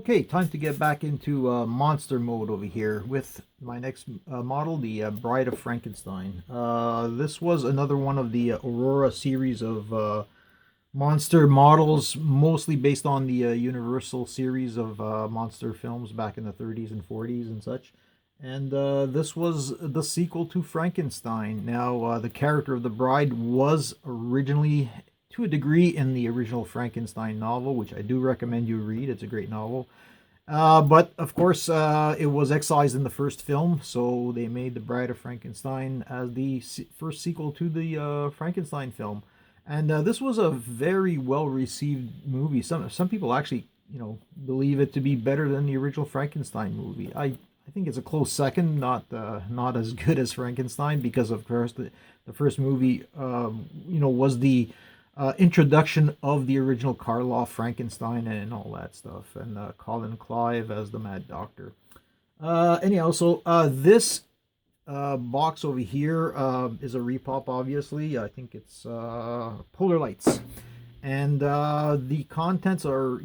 Okay, time to get back into monster mode over here with my next model, the Bride of Frankenstein. This was another one of the Aurora series of monster models, mostly based on the Universal series of monster films back in the 30s and 40s and such. And this was the sequel to Frankenstein. Now, the character of the bride was originally, to a degree, in the original Frankenstein novel, which I do recommend you read. It's a great novel. But of course, it was excised in the first film, so they made The Bride of Frankenstein as the first sequel to the Frankenstein film. And this was a very well received movie. Some people actually, believe it to be better than the original Frankenstein movie. I think it's a close second, not as good as Frankenstein, because of course the first movie, was the introduction of the original Karloff Frankenstein and all that stuff, and Colin Clive as the Mad Doctor. Anyhow, so this box over here is a repop, obviously. I think it's Polar Lights. And the contents are,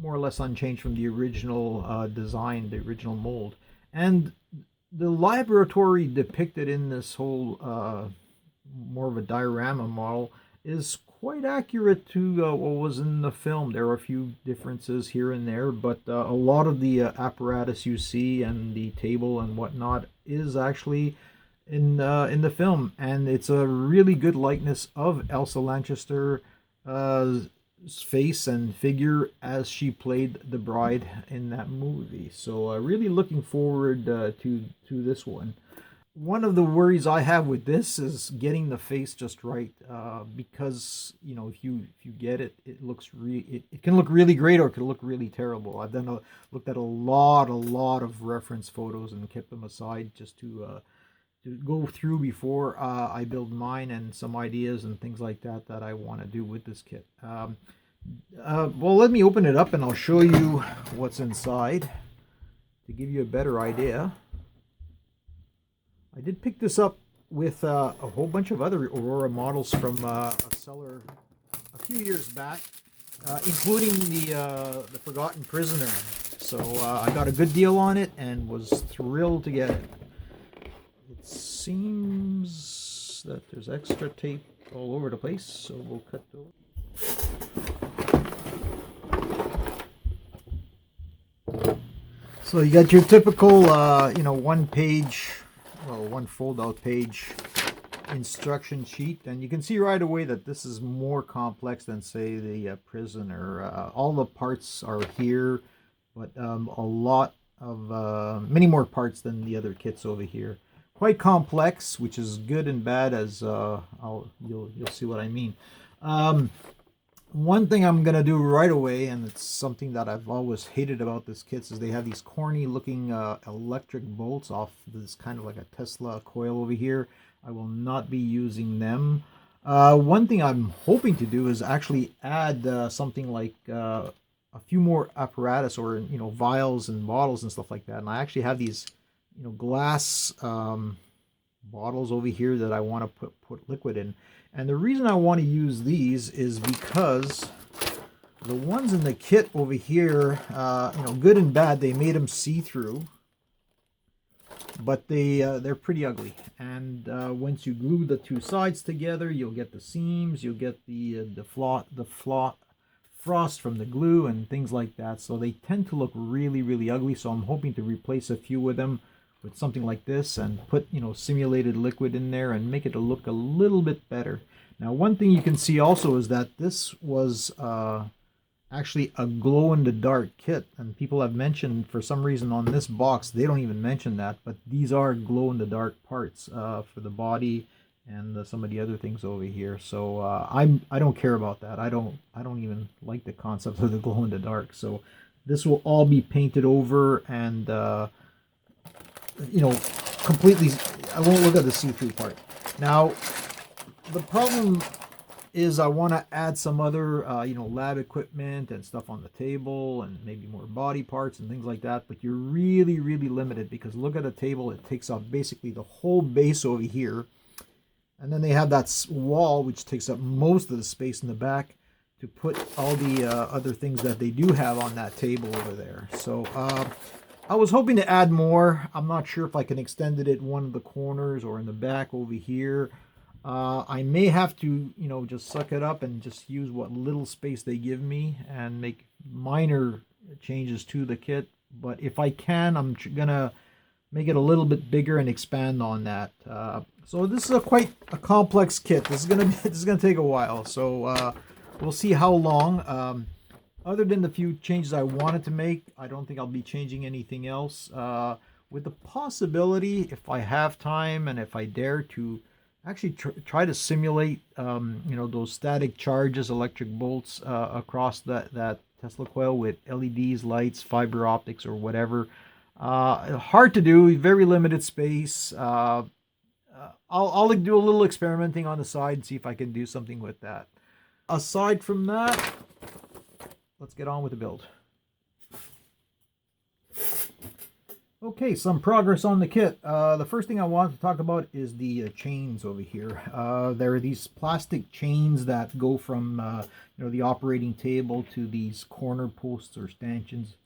more or less unchanged from the original design, the original mold. And the laboratory depicted in this whole more of a diorama model is quite accurate to what was in the film. There are a few differences here and there, but a lot of the apparatus you see and the table and whatnot is actually in the film, and it's a really good likeness of Elsa Lanchester face and figure as she played the bride in that movie. So really looking forward to this one. One of the worries I have with this is getting the face just right, because if you get it, it looks it can look really great or it can look really terrible. I've looked at a lot of reference photos and kept them aside just to go through before I build mine, and some ideas and things like that I want to do with this kit. Well, let me open it up and I'll show you what's inside to give you a better idea. I did pick this up with a whole bunch of other Aurora models from a seller a few years back, including the Forgotten Prisoner. So I got a good deal on it and was thrilled to get it. It seems that there's extra tape all over the place, so we'll cut those. So you got your typical, one fold-out page instruction sheet, and you can see right away that this is more complex than, say, the Prisoner. All the parts are here, but a lot of many more parts than the other kits over here. Quite complex, which is good and bad, as you'll see what I mean. One thing I'm gonna do right away, and it's something that I've always hated about this kit, is they have these corny looking electric bolts off this kind of like a Tesla coil over here. I will not be using them. One thing I'm hoping to do is actually add something like a few more apparatus, or vials and bottles and stuff like that. And I actually have these glass bottles over here that I want to put liquid in. And the reason I want to use these is because the ones in the kit over here, good and bad, they made them see-through, but they're pretty ugly. And once you glue the two sides together, you'll get the seams, you'll get the frost from the glue and things like that. So they tend to look really ugly. So I'm hoping to replace a few of them with something like this and put simulated liquid in there and make it look a little bit better. Now, one thing you can see also is that this was actually a glow-in-the-dark kit, and people have mentioned, for some reason on this box they don't even mention that, but these are glow-in-the-dark parts for the body and some of the other things over here. So I don't care about that. I don't even like the concept of the glow-in-the-dark. So this will all be painted over, and completely, I won't look at the see-through part. Now, the problem is I want to add some other, lab equipment and stuff on the table, and maybe more body parts and things like that, but you're really limited, because look at the table. It takes up basically the whole base over here, and then they have that wall which takes up most of the space in the back. to put all the other things that they do have on that table over there. So I was hoping to add more. I'm not sure if I can extend it at one of the corners or in the back over here. I may have to, just suck it up and just use what little space they give me and make minor changes to the kit. But if I can, I'm gonna make it a little bit bigger and expand on that. So this is quite a complex kit. This is gonna take a while. So we'll see how long. Other than the few changes I wanted to make, I don't think I'll be changing anything else. With the possibility, if I have time and if I dare to, actually try to simulate, those static charges, electric bolts across that Tesla coil with LEDs, lights, fiber optics, or whatever. Hard to do, very limited space. I'll do a little experimenting on the side and see if I can do something with that. Aside from that, let's get on with the build. Okay, some progress on the kit. The first thing I want to talk about is the chains over here. There are these plastic chains that go from the operating table to these corner posts or stanchions,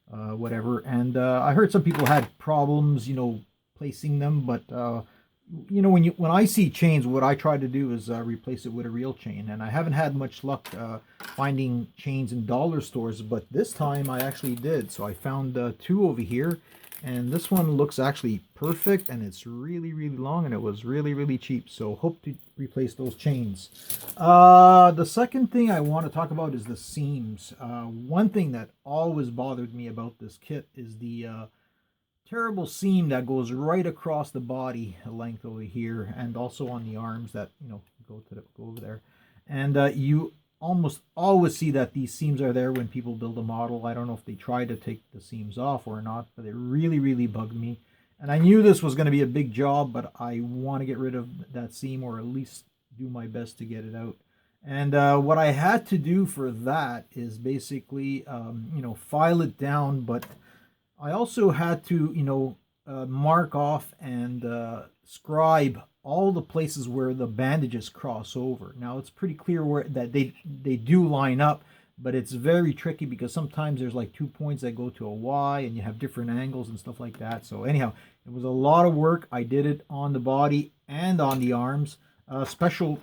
whatever. And I heard some people had problems, placing them. But when I see chains, what I try to do is replace it with a real chain. And I haven't had much luck finding chains in dollar stores, but this time I actually did. So I found two over here. And this one looks actually perfect, and it's really, really long, and it was really, really cheap. So hope to replace those chains. The second thing I want to talk about is the seams. One thing that always bothered me about this kit is the terrible seam that goes right across the body length over here, and also on the arms that go over there. And you almost always see that these seams are there when people build a model. I don't know if they try to take the seams off or not, but it really, really bugged me. And I knew this was going to be a big job, but I want to get rid of that seam, or at least do my best to get it out. And what I had to do for that is basically, file it down, but I also had to, mark off and scribe all the places where the bandages cross over. Now it's pretty clear that they do line up, but it's very tricky because sometimes there's like 2 points that go to a Y and you have different angles and stuff like that. So anyhow, it was a lot of work. I did it on the body and on the arms. Special,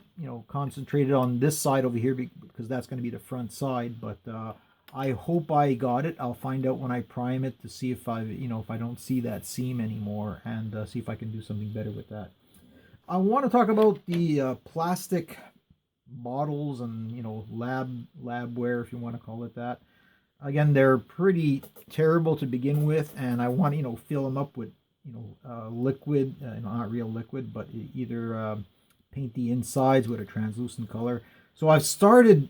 concentrated on this side over here because that's going to be the front side. But I hope I got it. I'll find out when I prime it to see if if I don't see that seam anymore, and see if I can do something better with that. I want to talk about the plastic bottles and labware, if you want to call it that. Again, they're pretty terrible to begin with, and I want to fill them up with liquid, not real liquid, but either paint the insides with a translucent color. So I've started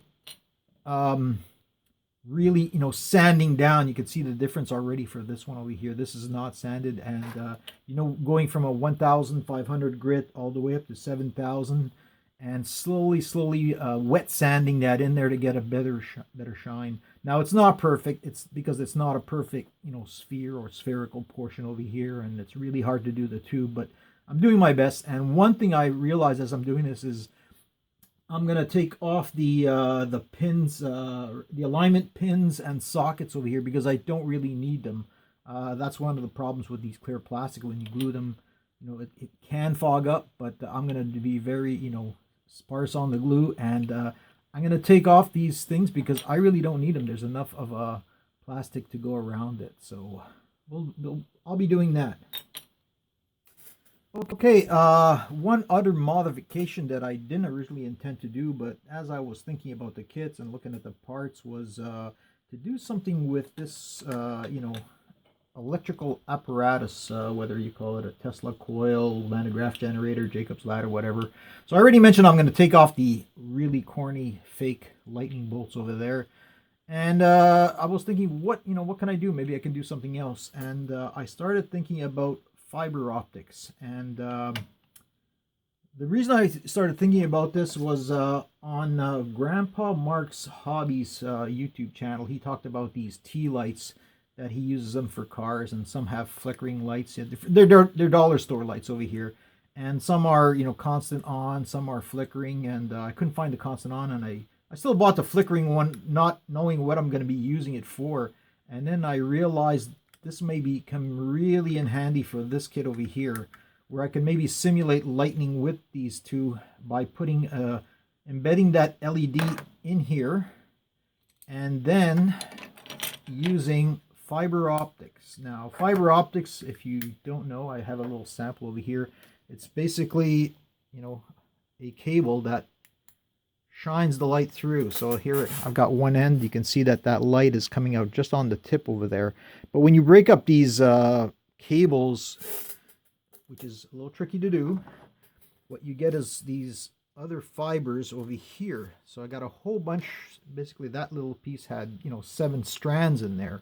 really sanding down. You can see the difference already for this one over here. This is not sanded, and going from a 1,500 grit all the way up to 7,000, and slowly wet sanding that in there to get a better shine. Now it's not perfect. It's because it's not a perfect sphere or spherical portion over here, and it's really hard to do the two, but I'm doing my best. And one thing I realized as I'm doing this is I'm going to take off the pins, the alignment pins and sockets over here, because I don't really need them. That's one of the problems with these clear plastic. When you glue them, it can fog up, but I'm going to be very, sparse on the glue. And I'm going to take off these things because I really don't need them. There's enough of plastic to go around it. So I'll be doing that. Okay, one other modification that I didn't originally intend to do, but as I was thinking about the kits and looking at the parts, was to do something with this, electrical apparatus, whether you call it a Tesla coil, Van de Graaff generator, Jacob's ladder, whatever. So I already mentioned I'm going to take off the really corny fake lightning bolts over there. And I was thinking, what can I do? Maybe I can do something else. And I started thinking about fiber optics. And the reason I started thinking about this was on GrandpaMark's Hobbies YouTube channel. He talked about these Tealights that he uses them for cars, and some have flickering lights. They're dollar store lights over here, and some are constant on, some are flickering, and I couldn't find the constant on, and I I still bought the flickering one, not knowing what I'm going to be using it for. And then I realized this may become really in handy for this kit over here, where I can maybe simulate lightning with these two by putting embedding that LED in here, and then using fiber optics. Now, fiber optics, if you don't know, I have a little sample over here. It's basically, you know, a cable that shines the light through. So here I've got one end. You can see that that light is coming out just on the tip over there. But when you break up these cables, which is a little tricky to do, what you get is these other fibers over here. So I got a whole bunch. Basically that little piece had, you know, 7 strands in there.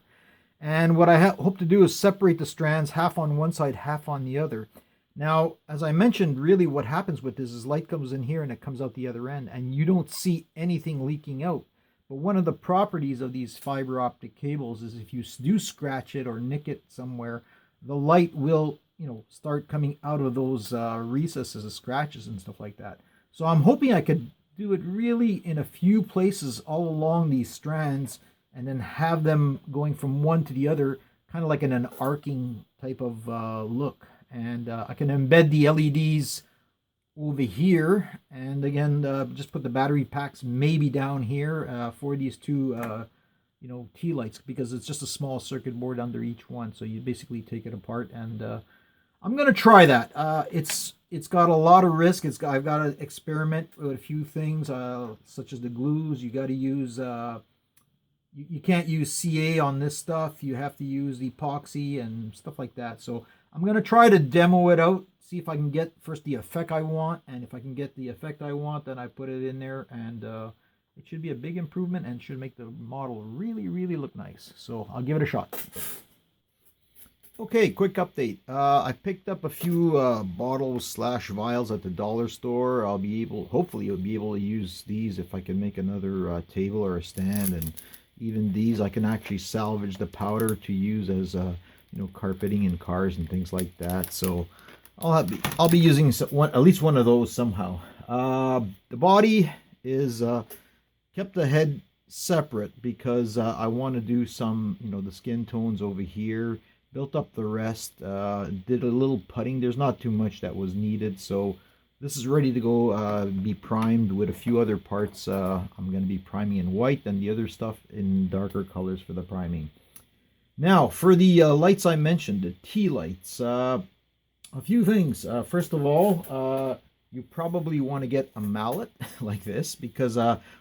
And what I hope to do is separate the strands, half on one side, half on the other. Now, as I mentioned, really what happens with this is light comes in here and it comes out the other end, and you don't see anything leaking out. But one of the properties of these fiber optic cables is if you do scratch it or nick it somewhere, the light will, you know, start coming out of those recesses, scratches and stuff like that. So I'm hoping I could do it really in a few places all along these strands, and then have them going from one to the other, kind of like in an arcing type of look. And I can embed the LEDs over here, and again just put the battery packs maybe down here for these two you know, Tealights, because it's just a small circuit board under each one. So you basically take it apart, and I'm gonna try that. It's got a lot of risk. I've got to experiment with a few things, such as the glues. You got to use you can't use CA on this stuff. You have to use epoxy and stuff like that. So I'm going to try to demo it out, see if I can get first the effect I want. And if I can get the effect I want, then I put it in there. And it should be a big improvement and should make the model really, really look nice. So I'll give it a shot. Okay, quick update. I picked up a few bottles / vials at the dollar store. Hopefully I'll be able to use these if I can make another table or a stand. And even these, I can actually salvage the powder to use as you know, carpeting in cars and things like that. So I'll be using at least one of those somehow. The body is kept the head separate because I want to do some, you know, the skin tones over here. Built up the rest, did a little putting. There's not too much that was needed, so this is ready to go be primed with a few other parts. I'm going to be priming in white and the other stuff in darker colors for the priming. Now, for the lights I mentioned, the Tealights, a few things. First of all, you probably want to get a mallet like this, because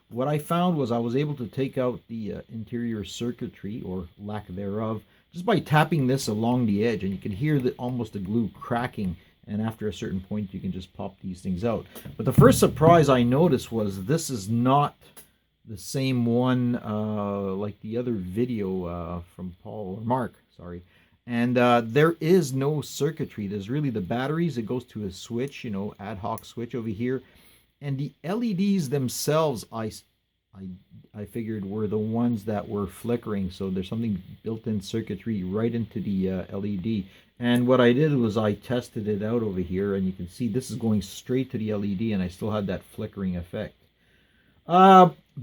what I found was I was able to take out the interior circuitry, or lack thereof, just by tapping this along the edge, and you can hear almost the glue cracking, and after a certain point you can just pop these things out. But the first surprise I noticed was this is not the same one like the other video from Paul or Mark, sorry. And there is no circuitry. There's really the batteries. It goes to a switch, you know, ad hoc switch over here, and the LEDs themselves I figured were the ones that were flickering. So there's something built-in circuitry right into the LED. And what I did was I tested it out over here, and you can see this is going straight to the LED, and I still had that flickering effect.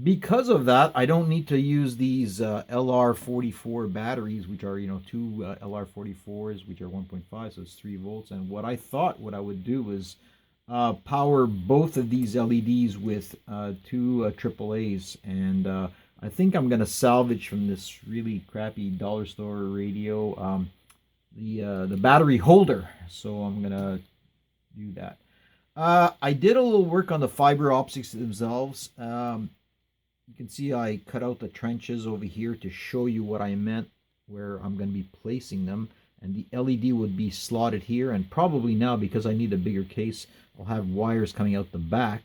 Because of that, I don't need to use these LR44 batteries, which are, you know, two LR44s, which are 1.5, so it's 3 volts. And what I thought what I would do is power both of these LEDs with 2 AAAs, and I think I'm gonna salvage from this really crappy dollar store radio the battery holder, so I'm gonna do that. I did a little work on the fiber optics themselves. You can see I cut out the trenches over here to show you what I meant, where I'm going to be placing them, and the LED would be slotted here, and probably now, because I need a bigger case, I'll have wires coming out the back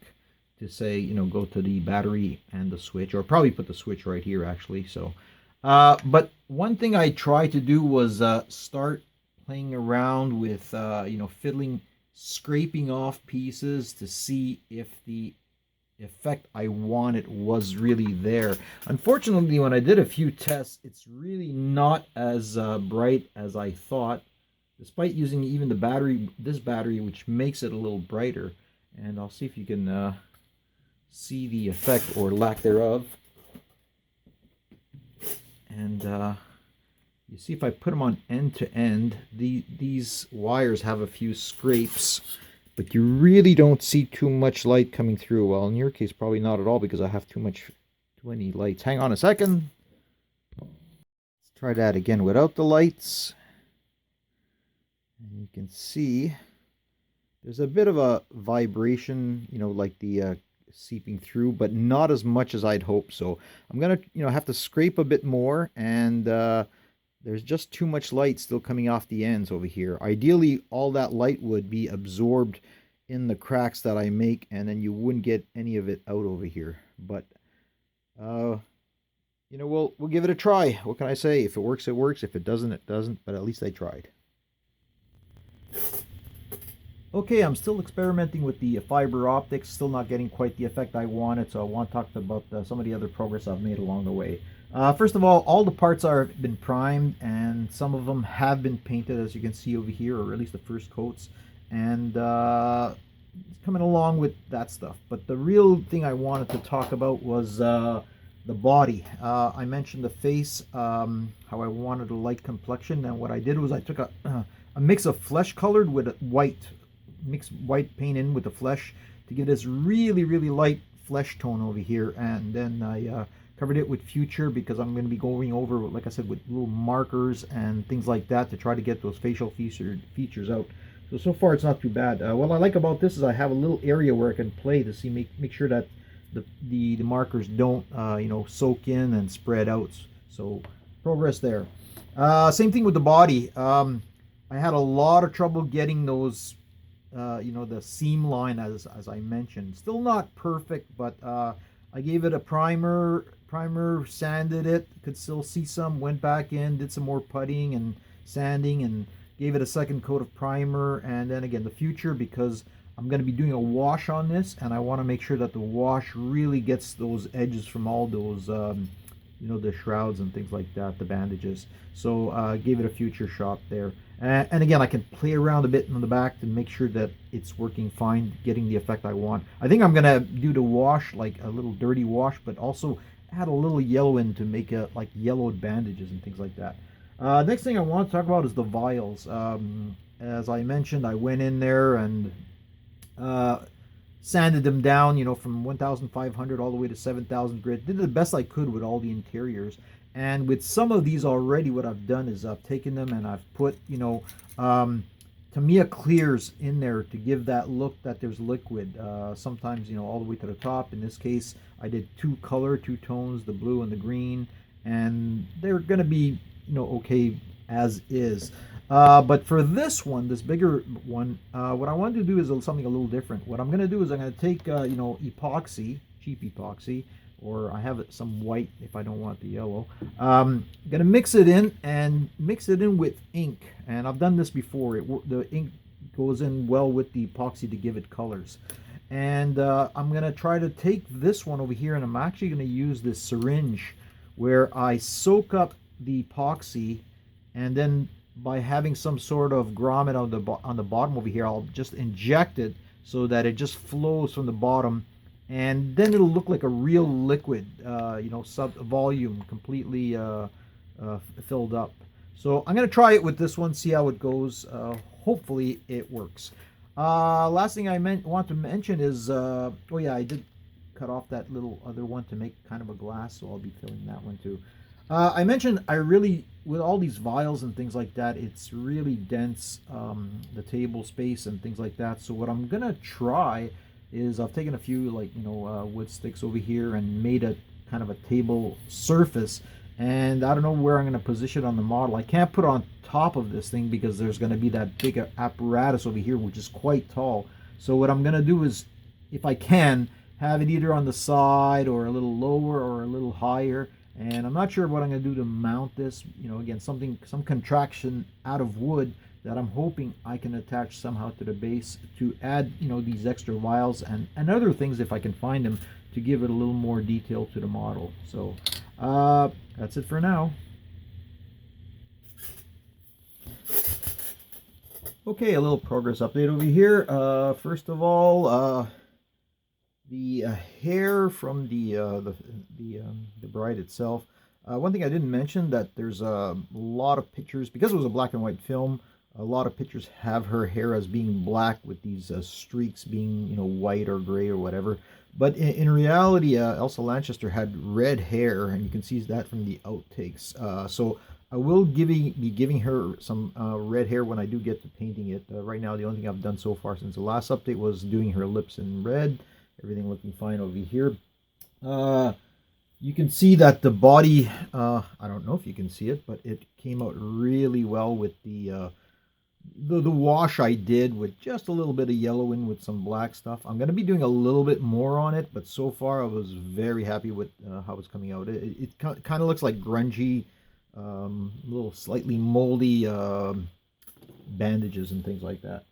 to say, you know, go to the battery and the switch, or probably put the switch right here actually. So but one thing I tried to do was start playing around with you know, scraping off pieces to see if the effect I wanted was really there. Unfortunately, when I did a few tests, it's really not as bright as I thought, despite using even this battery, which makes it a little brighter. And I'll see if you can see the effect or lack thereof. And you see if I put them on end to end, these wires have a few scrapes, but you really don't see too much light coming through. Well, in your case, probably not at all because I have too many lights. Hang on a second. Let's try that again without the lights. And you can see there's a bit of a vibration, like the seeping through, but not as much as I'd hope. So I'm gonna, have to scrape a bit more, and there's just too much light still coming off the ends over here. Ideally, all that light would be absorbed in the cracks that I make, and then you wouldn't get any of it out over here. But we'll give it a try. What can I say? If it works, it works. If it doesn't, it doesn't. But at least I tried. Okay, I'm still experimenting with the fiber optics, still not getting quite the effect I wanted, so I want to talk about some of the other progress I've made along the way. First of all the parts have been primed, and some of them have been painted, as you can see over here, or at least the first coats, and it's coming along with that stuff. But the real thing I wanted to talk about was the body. I mentioned the face, how I wanted a light complexion, and what I did was I took a mix of flesh colored with white, mixed white paint in with the flesh to give this really light flesh tone over here, and then I covered it with future because I'm going to be going over, like I said, with little markers and things like that to try to get those facial features out. So far it's not too bad. What I like about this is I have a little area where I can play to see make sure that the markers don't soak in and spread out. So progress there. Same thing with the body. I had a lot of trouble getting those the seam line, as I mentioned. Still not perfect, but I gave it a primer, sanded it, could still see some, went back in, did some more puttying and sanding, and gave it a second coat of primer, and then again the future, because I'm going to be doing a wash on this, and I want to make sure that the wash really gets those edges from all those the shrouds and things like that, the bandages. So gave it a future shot there. And again, I can play around a bit in the back to make sure that it's working fine, getting the effect I want. I think I'm going to do the wash, like a little dirty wash, but also add a little yellow in to make it like yellowed bandages and things like that. Next thing I want to talk about is the vials. As I mentioned, I went in there and sanded them down, from 1,500 all the way to 7,000 grit. Did the best I could with all the interiors. And with some of these already, what I've done is I've taken them and I've put, Tamiya clears in there to give that look that there's liquid. Sometimes, all the way to the top. In this case, I did two tones, the blue and the green. And they're going to be, okay as is. But for this one, this bigger one, what I want to do is something a little different. What I'm going to do is I'm going to take, epoxy, cheap epoxy, or I have some white if I don't want the yellow. I'm going to mix it in with ink. And I've done this before. The ink goes in well with the epoxy to give it colors. And I'm going to try to take this one over here, and I'm actually going to use this syringe where I soak up the epoxy, and then by having some sort of grommet on the bottom over here, I'll just inject it so that it just flows from the bottom, and then it'll look like a real liquid, sub volume, completely filled up. So I'm going to try it with this one, see how it goes. Hopefully it works. Last thing I want to mention is, I did cut off that little other one to make kind of a glass, so I'll be filling that one too. I mentioned with all these vials and things like that, it's really dense, the table space and things like that. So what I'm going to try is I've taken a few wood sticks over here and made a kind of a table surface. And I don't know where I'm going to position it on the model. I can't put it on top of this thing because there's going to be that big apparatus over here, which is quite tall. So what I'm going to do is, if I can, have it either on the side or a little lower or a little higher. And I'm not sure what I'm going to do to mount this. Again, some contraction out of wood that I'm hoping I can attach somehow to the base to add, these extra vials and other things if I can find them to give it a little more detail to the model. So that's it for now. Okay, a little progress update over here. First of all, the hair from the bride itself. One thing I didn't mention, that there's a lot of pictures, because it was a black and white film. A lot of pictures have her hair as being black with these streaks being, white or gray or whatever. But in reality, Elsa Lanchester had red hair, and you can see that from the outtakes. So I will be giving her some red hair when I do get to painting it. Right now, the only thing I've done so far since the last update was doing her lips in red. Everything looking fine over here. You can see that the body, I don't know if you can see it, but it came out really well with the wash I did, with just a little bit of yellowing with some black stuff. I'm going to be doing a little bit more on it, but so far I was very happy with how it's coming out. It kind of looks like grungy, little slightly moldy bandages and things like that.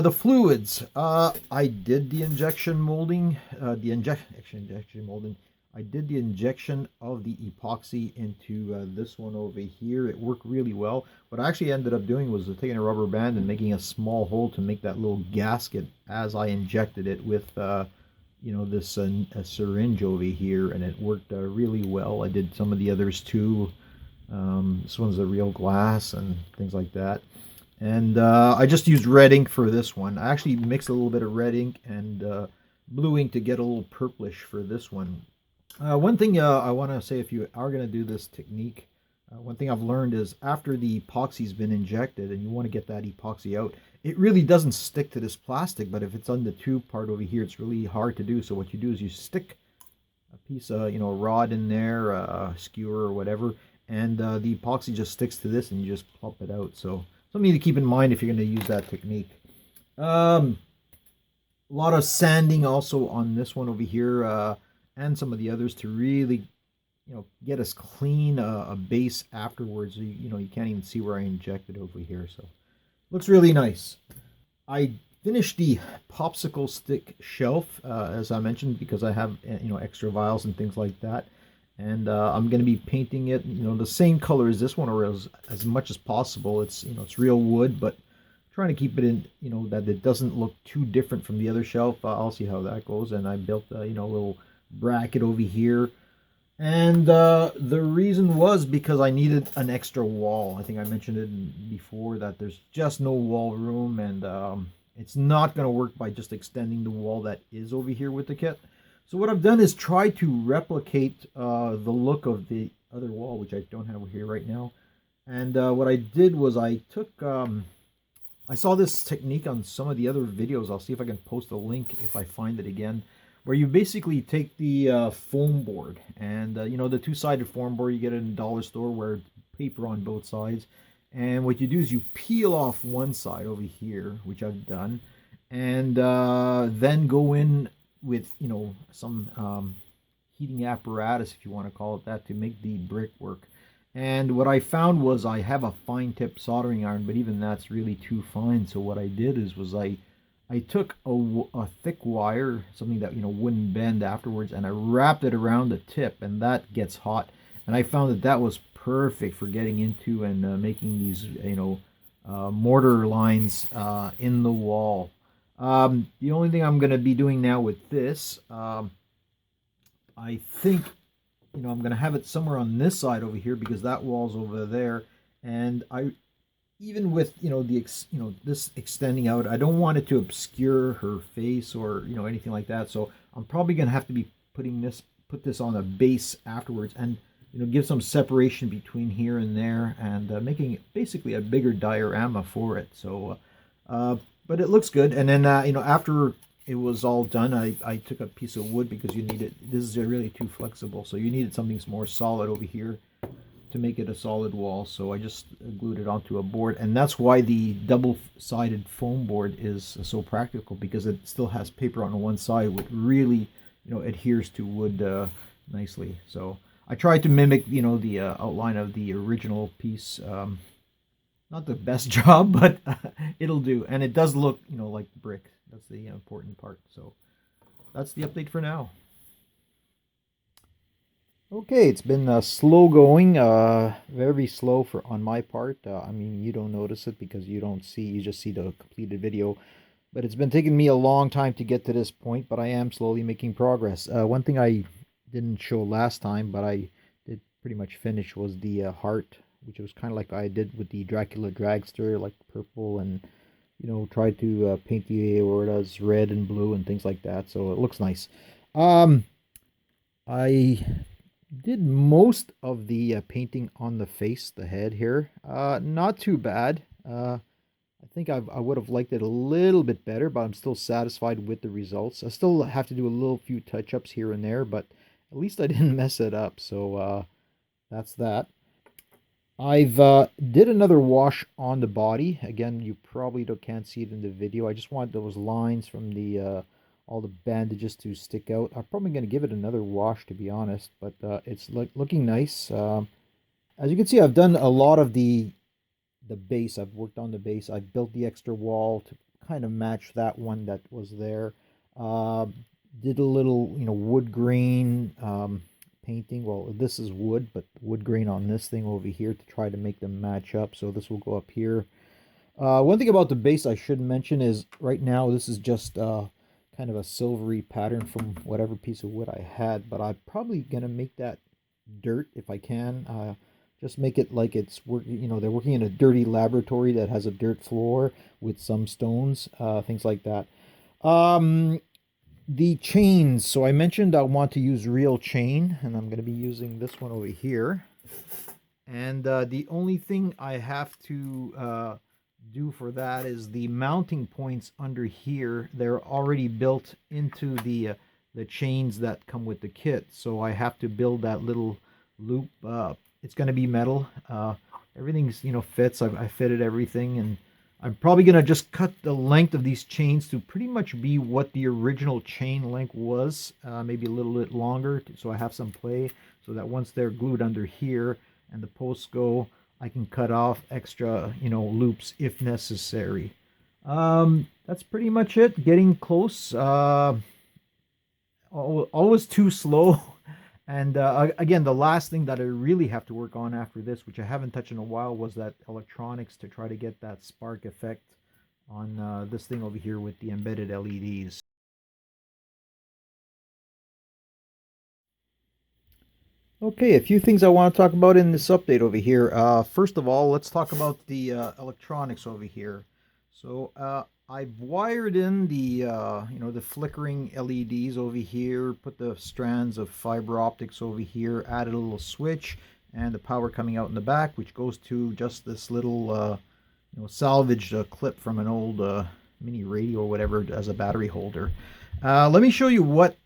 The fluids, I did the injection molding, injection molding. I did the injection of the epoxy into this one over here. It worked really well. What I actually ended up doing was taking a rubber band and making a small hole to make that little gasket as I injected it with, this a syringe over here, and it worked really well. I did some of the others too. This one's a real glass and things like that. And I just used red ink for this one. I actually mixed a little bit of red ink and blue ink to get a little purplish for this one. One thing I want to say, if you are going to do this technique, one thing I've learned is after the epoxy's been injected and you want to get that epoxy out, it really doesn't stick to this plastic, but if it's on the tube part over here, it's really hard to do. So what you do is you stick a piece of, a rod in there, a skewer or whatever, and the epoxy just sticks to this and you just plop it out. So something to keep in mind if you're going to use that technique. A lot of sanding also on this one over here, and some of the others, to really, get us clean a base afterwards. You can't even see where I injected over here. So looks really nice. I finished the popsicle stick shelf, as I mentioned, because I have, extra vials and things like that. And I'm going to be painting it, the same color as this one, or as much as possible. It's, it's real wood, but trying to keep it in, that it doesn't look too different from the other shelf. I'll see how that goes. And I built, a little bracket over here. And the reason was because I needed an extra wall. I think I mentioned it before, that there's just no wall room, and it's not going to work by just extending the wall that is over here with the kit. So what I've done is try to replicate the look of the other wall, which I don't have here right now. And what I did was I took, I saw this technique on some of the other videos. I'll see if I can post a link if I find it again, where you basically take the foam board, and the two-sided foam board you get in a dollar store, where it's paper on both sides. And what you do is you peel off one side over here, which I've done, and then go in with some heating apparatus, if you want to call it that, to make the brick work. And what I found was I have a fine tip soldering iron, but even that's really too fine. So what I did was I took a thick wire, something that wouldn't bend afterwards, and I wrapped it around the tip, and that gets hot. And I found that was perfect for getting into and making these mortar lines in the wall. The only thing I'm going to be doing now with this, I think, I'm going to have it somewhere on this side over here, because that wall's over there. And even with, this extending out, I don't want it to obscure her face or, anything like that. So I'm probably going to have to be put this on a base afterwards, and, give some separation between here and there, and making it basically a bigger diorama for it. So, but it looks good. And then, after it was all done, I took a piece of wood, because this is really too flexible. So you needed something more solid over here to make it a solid wall. So I just glued it onto a board. And that's why the double-sided foam board is so practical, because it still has paper on one side, which really, adheres to wood nicely. So I tried to mimic, the outline of the original piece. Not the best job, but it'll do. And it does look, like brick. That's the important part. So that's the update for now. Okay, it's been slow going, very slow on my part. I mean, you don't notice it because you just see the completed video. but it's been taking me a long time to get to this point, but I am slowly making progress. One thing I didn't show last time, but I did pretty much finish, was the heart, which was kind of like I did with the Dracula Dragster, like purple, and tried to paint the aortas red and blue and things like that, so it looks nice. Um, I did most of the painting on the face, the head here. Not too bad. I think I would have liked it a little bit better, but I'm still satisfied with the results. I still have to do a little few touch-ups here and there, but at least I didn't mess it up. So that's that. I've did another wash on the body. Again, you probably can't see it in the video. I just want those lines from the all the bandages to stick out. I'm probably going to give it another wash, to be honest, but it's looking nice. As you can see, I've done a lot of the base. I've worked on the base. I built the extra wall to kind of match that one that was there. Uh, did a little, wood grain painting. Well, this is wood, but wood grain on this thing over here to try to make them match up. So this will go up here. One thing about the base I should mention is right now this is just kind of a silvery pattern from whatever piece of wood I had, but I'm probably gonna make that dirt if I can. Just make it like it's they're working in a dirty laboratory that has a dirt floor with some stones, things like that. Um, the chains. So I mentioned I want to use real chain, and I'm going to be using this one over here. And the only thing I have to do for that is the mounting points under here. They're already built into the chains that come with the kit. So I have to build that little loop. It's going to be metal. Everything's fits. I fitted everything, and I'm probably going to just cut the length of these chains to pretty much be what the original chain length was, maybe a little bit longer, so I have some play, so that once they're glued under here and the posts go, I can cut off extra loops if necessary. That's pretty much it. Getting close. Always too slow. And again, the last thing that I really have to work on after this, which I haven't touched in a while, was that electronics to try to get that spark effect on this thing over here with the embedded LEDs. Okay, a few things I want to talk about in this update over here. First of all, let's talk about the electronics over here. So I've wired in the the flickering LEDs over here, put the strands of fiber optics over here, added a little switch, and the power coming out in the back, which goes to just this little salvaged clip from an old mini radio or whatever as a battery holder. Let me show you what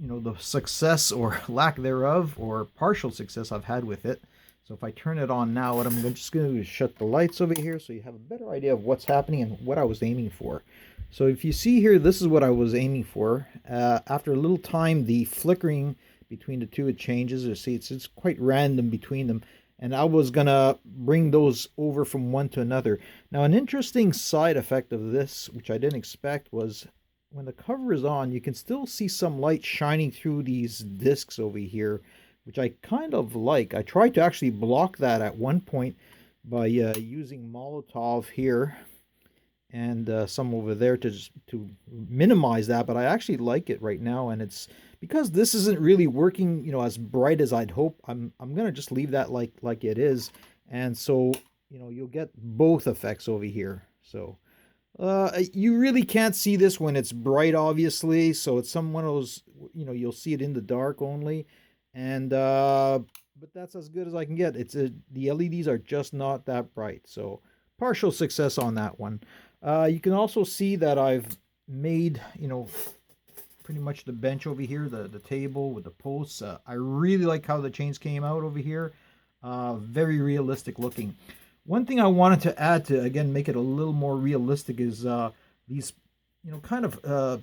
the success or lack thereof or partial success I've had with it. So if I turn it on now, what I'm just going to do is shut the lights over here so you have a better idea of what's happening and what I was aiming for. So if you see here, this is what I was aiming for. After a little time, the flickering between the two, it changes. You see, it's quite random between them. And I was going to bring those over from one to another. Now, an interesting side effect of this, which I didn't expect, was when the cover is on, you can still see some light shining through these discs over here, which I kind of like. I tried to actually block that at one point by using Molotov here and some over there to minimize that, but I actually like it right now, and it's because this isn't really working as bright as I'd hope. I'm gonna just leave that like it is, and so you'll get both effects over here. So you really can't see this when it's bright, obviously, so it's some one of those you'll see it in the dark only, and but that's as good as I can get. The LEDs are just not that bright, so partial success on that one. You can also see that I've made pretty much the bench over here, the table with the posts. I really like how the chains came out over here. Very realistic looking. One thing I wanted to add to, again, make it a little more realistic is these, kind of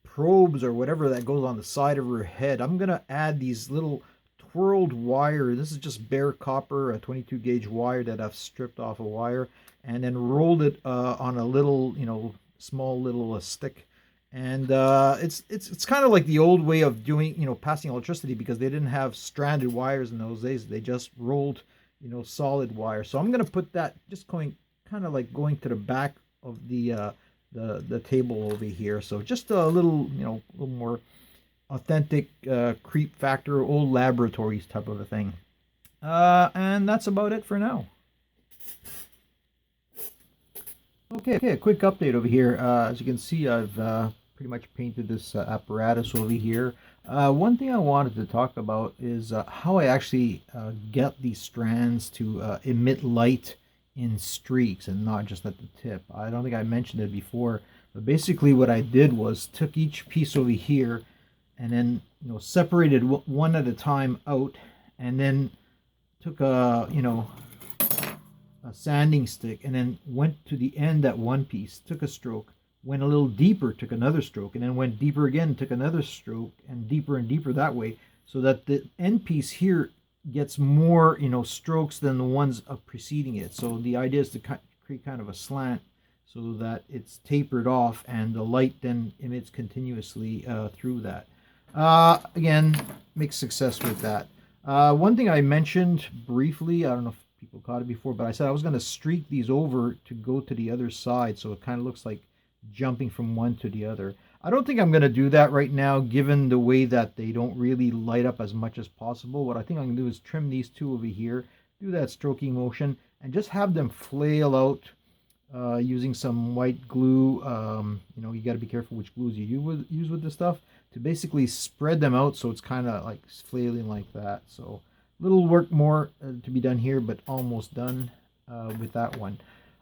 probes or whatever that goes on the side of her head. I'm going to add these little twirled wire. This is just bare copper, a 22 gauge wire that I've stripped off a wire and then rolled it on a little, small little stick. And it's kind of like the old way of doing, passing electricity, because they didn't have stranded wires in those days. They just rolled solid wire. So I'm going to put that just going kind of like going to the back of the the table over here. So just a little, a little more authentic creep factor, old laboratories type of a thing. And that's about it for now. Okay, a quick update over here. As you can see, I've pretty much painted this apparatus over here. One thing I wanted to talk about is how I actually get these strands to emit light in streaks and not just at the tip. I don't think I mentioned it before, but basically what I did was took each piece over here and then separated one at a time out, and then took a sanding stick and then went to the end at one piece, took a stroke, went a little deeper, took another stroke, and then went deeper again, took another stroke, and deeper that way, so that the end piece here gets more strokes than the ones preceding it. So the idea is to create kind of a slant so that it's tapered off and the light then emits continuously through that. Again, mixed success with that. One thing I mentioned briefly, I don't know if people caught it before, but I said I was going to streak these over to go to the other side, so it kind of looks like jumping from one to the other. I don't think I'm going to do that right now, given the way that they don't really light up as much as possible. What I think I'm going to do is trim these two over here, do that stroking motion, and just have them flail out using some white glue. You got to be careful which glues you use with this stuff, to basically spread them out so it's kind of like flailing like that. So little work more to be done here, but almost done with that one.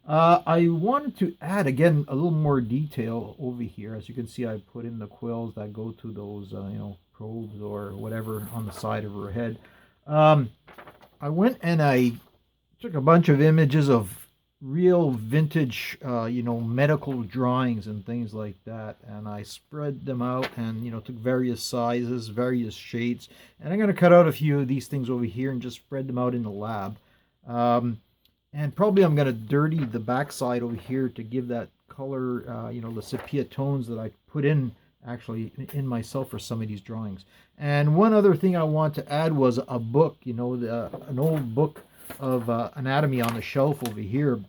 I wanted to add again a little more detail over here. As you can see, I put in the quills that go to those probes or whatever on the side of her head. I went and I took a bunch of images of real vintage medical drawings and things like that, and I spread them out and took various sizes, various shades, and I'm going to cut out a few of these things over here and just spread them out in the lab. And probably I'm going to dirty the backside over here to give that color, the sepia tones that I put in actually in myself for some of these drawings. And one other thing I want to add was a book, an old book of anatomy on the shelf over here.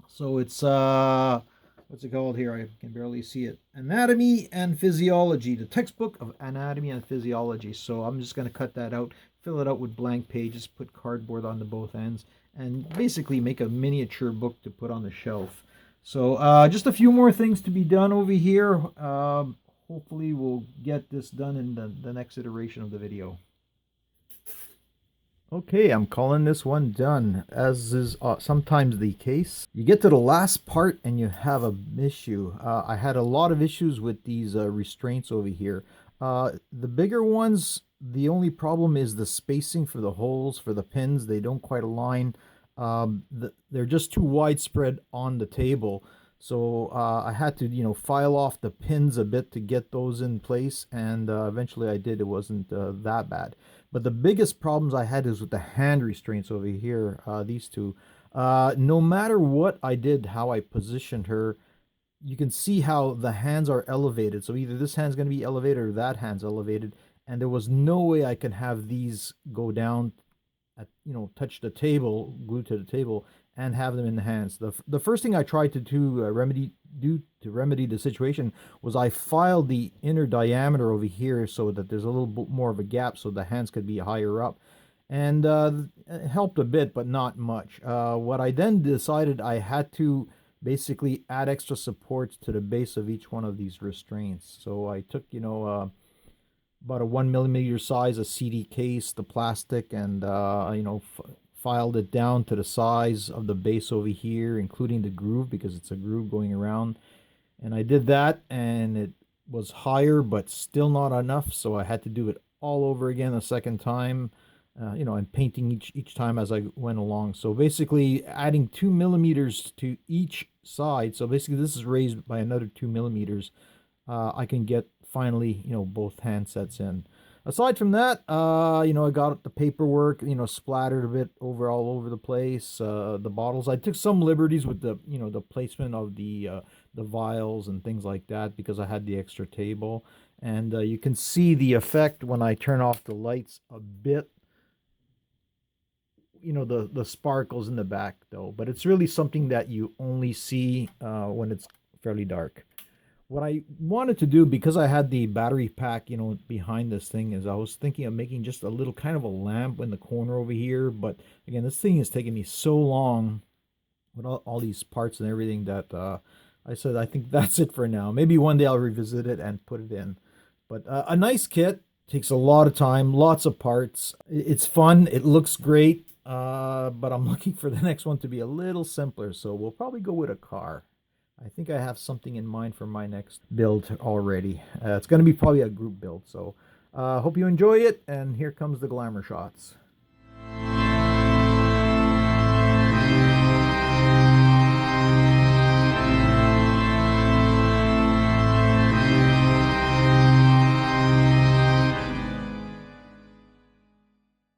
So it's what's it called here? I can barely see it. Anatomy and Physiology, the textbook of Anatomy and Physiology. So I'm just going to cut that out, fill it out with blank pages, put cardboard on the both ends, and basically make a miniature book to put on the shelf. So just a few more things to be done over here. Hopefully we'll get this done in the next iteration of the video. Okay, I'm calling this one done. As is sometimes the case, you get to the last part and you have an issue. I had a lot of issues with these restraints over here. The bigger ones, the only problem is the spacing for the holes for the pins. They don't quite align. They're just too widespread on the table. So I had to, file off the pins a bit to get those in place, and eventually I did. It wasn't that bad. But the biggest problems I had is with the hand restraints over here, these two. No matter what I did, how I positioned her, you can see how the hands are elevated. So either this hand's going to be elevated or that hand's elevated. And there was no way I could have these go down, at, touch the table, glued to the table, and have them in the hands. The first thing I tried to do to remedy the situation was I filed the inner diameter over here so that there's a little bit more of a gap so the hands could be higher up, and it helped a bit, but not much. What I then decided, I had to basically add extra supports to the base of each one of these restraints. So I took about a 1mm size a CD case, the plastic, and filed it down to the size of the base over here, including the groove, because it's a groove going around. And I did that, and it was higher, but still not enough, so I had to do it all over again a second time, and painting each time as I went along. So basically adding 2mm to each side. So basically this is raised by another 2mm. I can get finally, both hand sets in. Aside from that, I got the paperwork, splattered a bit all over the place. The bottles, I took some liberties with the, the placement of the vials and things like that, because I had the extra table. And you can see the effect when I turn off the lights a bit. The sparkles in the back though, but it's really something that you only see when it's fairly dark. What I wanted to do, because I had the battery pack, behind this thing, is I was thinking of making just a little kind of a lamp in the corner over here. But again, this thing is taking me so long with all these parts and everything that I said I think that's it for now. Maybe one day I'll revisit it and put it in. But a nice kit, takes a lot of time, lots of parts. It's fun. It looks great. But I'm looking for the next one to be a little simpler. So we'll probably go with a car. I think I have something in mind for my next build already. It's going to be probably a group build. So hope you enjoy it. And here comes the glamour shots.